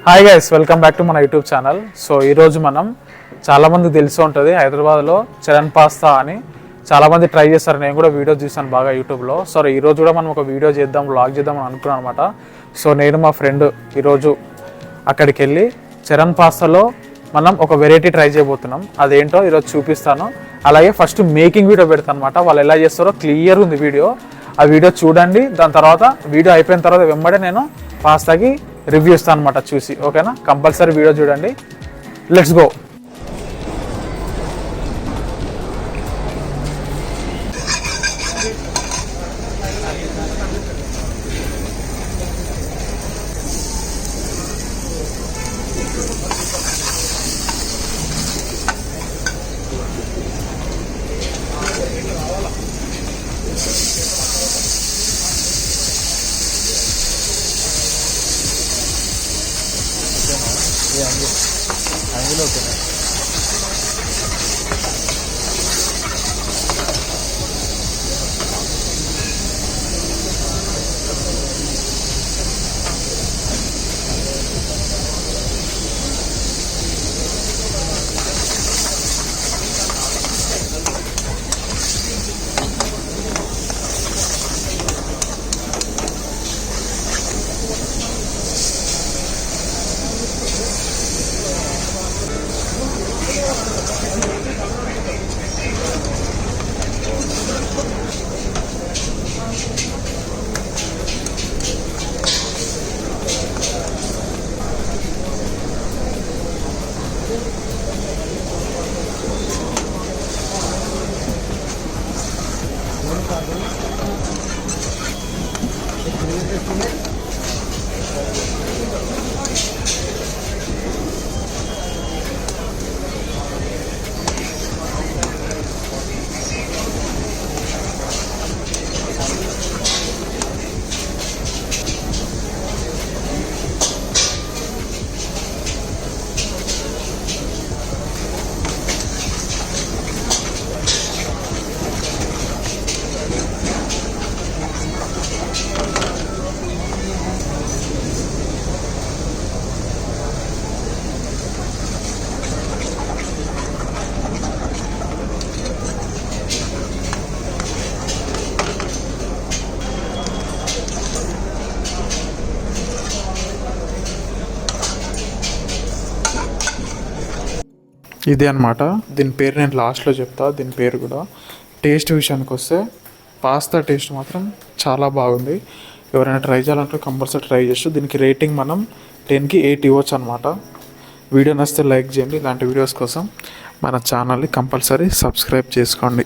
Hi guys, welcome back to మన YouTube channel. So ఈరోజు మనం చాలామందికి తెలిసి ఉంటుంది, హైదరాబాద్లో చరణ్ పాస్తా అని చాలామంది ట్రై చేస్తారు. నేను కూడా వీడియో చూసాను బాగా యూట్యూబ్లో. సో ఈరోజు కూడా మనం ఒక వీడియో చేద్దాం, వ్లాగ్ చేద్దాం అని అనుకున్నాను అనమాట. సో నేను మా ఫ్రెండ్ ఈరోజు అక్కడికి వెళ్ళి చరణ్ పాస్తాలో మనం ఒక వెరైటీ ట్రై చేయబోతున్నాం. అదేంటో ఈరోజు చూపిస్తాను. అలాగే ఫస్ట్ మేకింగ్ వీడియో పెడతాను అనమాట. వాళ్ళు ఎలా చేస్తారో క్లియర్ ఉంది వీడియో. ఆ వీడియో చూడండి. దాని తర్వాత వీడియో అయిపోయిన తర్వాత వెంబడే నేను పాస్తాకి రివ్యూ ఇస్తాను అనమాట చూసి. ఓకేనా? కంపల్సరీ వీడియో చూడండి. Let's go. అందులో ఇదే అనమాట. దీని పేరు నేను లాస్ట్లో చెప్తా. దీని పేరు కూడా. టేస్ట్ విషయానికి వస్తే పాస్తా టేస్ట్ మాత్రం చాలా బాగుంది. ఎవరైనా ట్రై చేయాలంటే కంపల్సరీ ట్రై చేస్తూ. దీనికి రేటింగ్ మనం 10కి 8 ఇవ్వచ్చు అనమాట. వీడియో నచ్చితే లైక్ చేయండి. ఇలాంటి వీడియోస్ కోసం మన ఛానల్ని కంపల్సరీ సబ్స్క్రైబ్ చేసుకోండి.